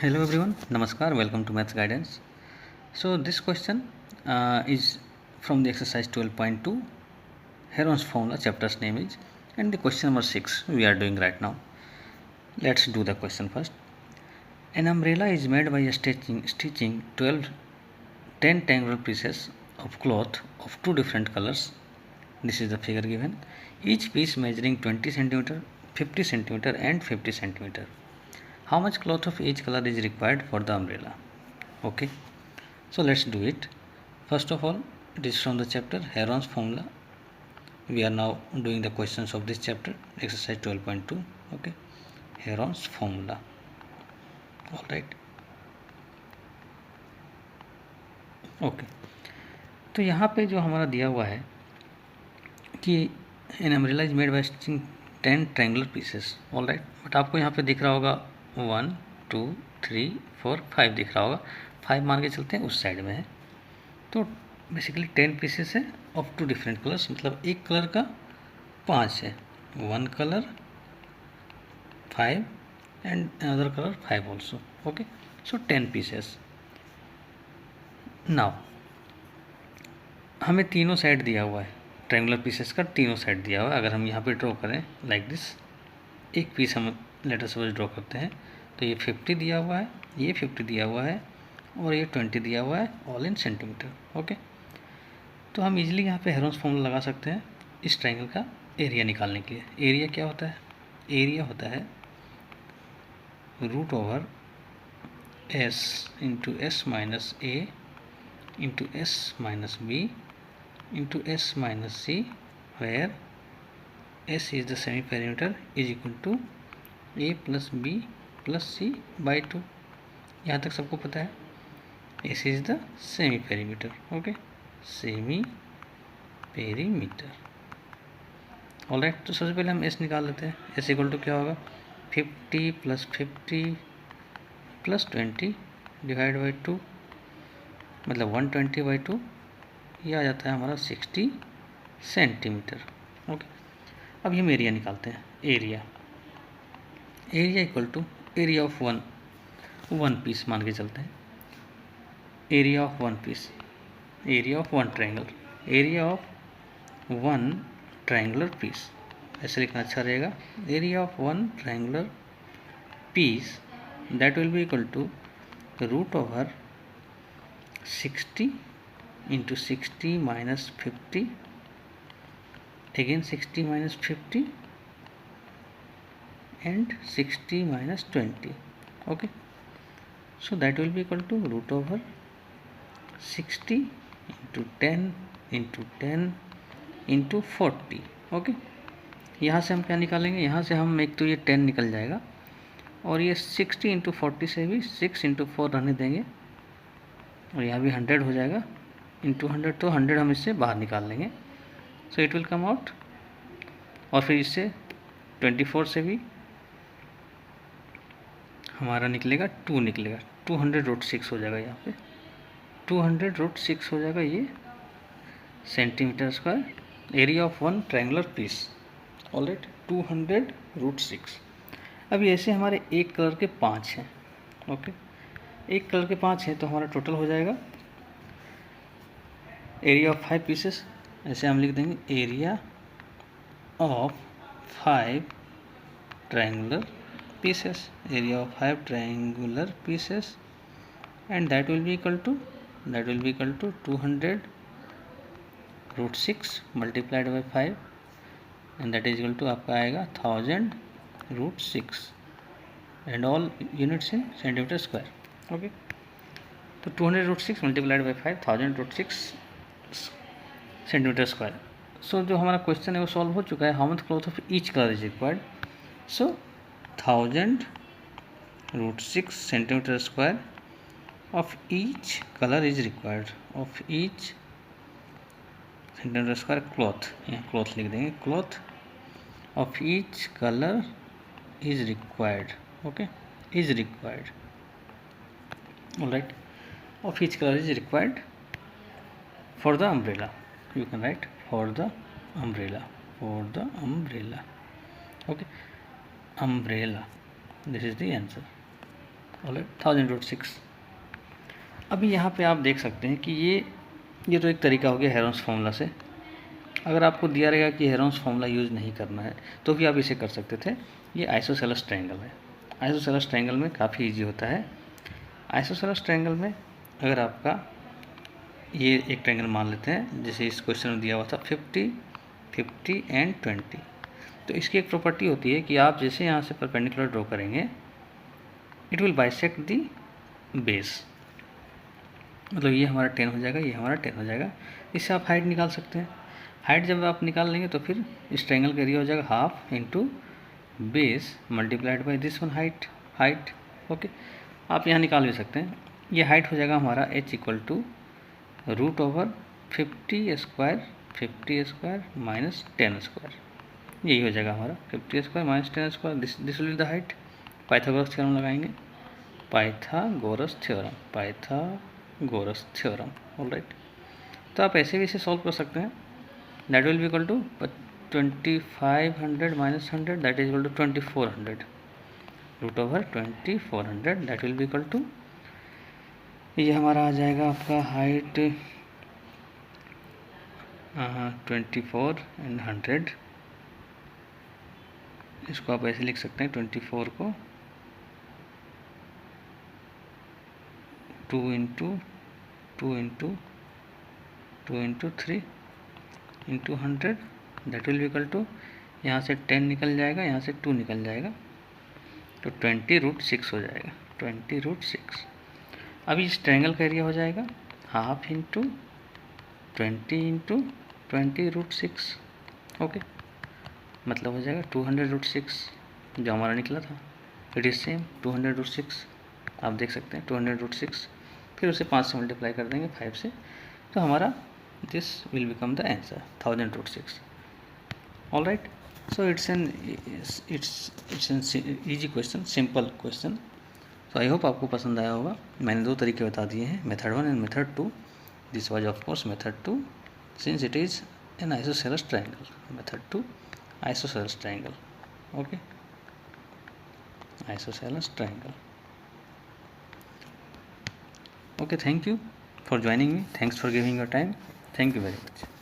Hello everyone, Namaskar, welcome to Maths Guidance. So this question is from the exercise 12.2, Heron's formula, chapter's name is, and the question number 6 we are doing right now. Let's do the question first. An umbrella is made by stitching 10 triangular pieces of cloth of two different colors. This is the figure given. Each piece measuring 20 centimeter, 50 centimeter and 50 centimeter. How much cloth of each color is required for the umbrella? Okay, so let's do it. First of all, it is from the chapter Heron's formula. We are now doing the questions of this chapter, exercise 12.2. Okay, Heron's formula. All right. Okay, तो यहाँ पे जो हमारा दिया हुआ है कि an umbrella is made by stitching 10 triangular pieces. All right, but आपको यहाँ पे दिख रहा होगा 1 2 3 4 5 दिख रहा होगा. 5 मान के चलते हैं उस साइड में है. तो बेसिकली 10 पीसेस है ऑफ टू डिफरेंट कलर्स, मतलब एक कलर का 5 है. 1 colour 5 and another colour 5 also. Okay, so 10 pieces. Now हमें तीनों साइड दिया हुआ है, ट्रायंगुलर पीसेस का तीनों साइड दिया हुआ है. अगर हम यहाँ पे ड्रॉ करें लाइक दिस, एक पीस हम लेटर सपोज ड्रॉ करते हैं, तो ये 50 दिया हुआ है, ये 50 दिया हुआ है और ये 20 दिया हुआ है, ऑल इन सेंटीमीटर. ओके, तो हम इजीली यहाँ पे हेरोन्स फॉर्मूला लगा सकते हैं इस ट्रायंगल का एरिया निकालने के लिए. एरिया क्या होता है? एरिया होता है root over s into s minus a into s minus b into s minus c, where s is the semi perimeter is equal to a plus b plus c by 2. यहाँ तक सबको पता है. s is the semi perimeter. Okay, semi perimeter. All right, तो सबसे पहले हम s निकाल लेते हैं. s इक्वल टू क्या होगा? 50 प्लस 50 प्लस 20 डिवाइड बाई 2, मतलब 120 बाई 2. ये आ जाता है हमारा 60 सेंटीमीटर. ओके, अब हम एरिया निकालते हैं. Area equal to area of one piece मान के चलते हैं. Area of one piece, area of one triangle, area of one triangular piece, ऐसे लिखना अच्छा रहेगा. Area of one triangular piece that will be equal to root over 60 into 60 minus 50, again 60 minus 50 and 60 minus 20. Okay, so that will be equal to root over 60 into 10 into 10 into 40. Okay, यहाँ से हम क्या निकालेंगे? यहाँ से हम एक तो ये 10 निकल जाएगा और ये 60 इंटू 40 से भी 6 इंटू 4 रहने देंगे और यहाँ भी 100 हो जाएगा इंटू 100, तो 100 हम इससे बाहर निकाल लेंगे. So it will come out. और फिर इससे 24 से भी हमारा निकलेगा 2 निकलेगा. 200 रूट 6 हो जाएगा. यहाँ पे 200 रूट 6 हो जाएगा ये centimetre square. Area of one triangular piece. Alright, 200 root 6. अभी ऐसे हमारे एक कलर के 5 हैं. ओके, एक कलर के 5 हैं, तो हमारा टोटल हो जाएगा एरिया ऑफ 5 पीसेस. ऐसे हम लिख देंगे area of 5 triangular pieces, area of 5 triangular pieces, and that will be equal to 200 root 6 multiplied by 5, and that is equal to आपका आएगा 1000 root 6 and all units in centimetre square. Okay, तो 200 root 6 multiplied by 5, 1000 root 6 centimetre square. So जो हमारा question है वो solve हो चुका है. How much cloth of each colour is required? So 1000 root 6 centimetre square of each colour is required. Of each centimetre square cloth, यहाँ cloth लिख देंगे. Cloth of each colour is required. Okay, is required. Alright, of each color is required for the umbrella. You can write for the umbrella. Okay, umbrella, this is the answer. Alright 1000√6। अभी यहाँ पे आप देख सकते हैं कि ये तो एक तरीका हो गया हेरोन्स फार्मूला से। अगर आपको दिया रहेगा कि हेरोन्स फार्मूला यूज़ नहीं करना है तो भी आप इसे कर सकते थे। ये आइसोसेलेस ट्रायंगल है। आइसोसेलेस ट्रायंगल में काफ़ी इजी होता है। आइसोसेलेस ट्रायंगल में अगर आपका ये एक ट्रायंगल मान लेते हैं, जैसे इस क्वेश्चन में दिया हुआ था 50, 50 एंड 20। तो इसकी एक प्रॉपर्टी होती है कि आप जैसे यहाँ से परपेंडिकुलर ड्रॉ करेंगे, it will bisect the base. मतलब ये हमारा 10 हो जाएगा, ये हमारा 10 हो जाएगा। इससे आप हाइट निकाल सकते हैं। हाइट जब आप निकाल लेंगे तो फिर इस ट्रायंगल का एरिया हो जाएगा half into base multiplied by this one height. Okay, आप यहाँ निकाल भी सकते हैं। ये हाइट हो जाएगा हमारा h इक्वल टू √50² 50² माइनस 10²। यही हो जाएगा हमारा 50² minus 10²। This will be the height. Pythagoras theorem लगाएंगे, पाइथागोरस थ्योरम। ऑलराइट, तो आप ऐसे भी इसे सॉल्व कर सकते हैं। That will be equal to 2500 minus 100, that is equal to 2400 √2400। That will be equal to, ये हमारा आ जाएगा आपका हाइट 24 एंड 100। इसको आप ऐसे लिख सकते हैं, 24 को 2 into 3 into 100। That will be equal to, यहाँ से 10 निकल जाएगा, यहाँ से 2 निकल जाएगा, तो 20√6 हो जाएगा, 20√6। अभी इस ट्रायंगल का एरिया हो जाएगा हाफ इंटू 20√6। ओके, मतलब हो जाएगा 200√6 जो हमारा निकला था। It is same 200√6। आप देख सकते हैं 200√6, फिर उसे 5 से मल्टीप्लाई कर देंगे 5 से, तो हमारा this will become the answer 1000√6। All right, so it's an easy question, simple question. तो आई होप आपको पसंद आया होगा। मैंने 2 तरीके बता दिए हैं, method 1 and method 2। This was of course method 2 since it is an isosceles triangle. Method 2 isosceles triangle. Okay, isosceles triangle. Okay, thank you for joining me. Thanks for giving your time. Thank you very much.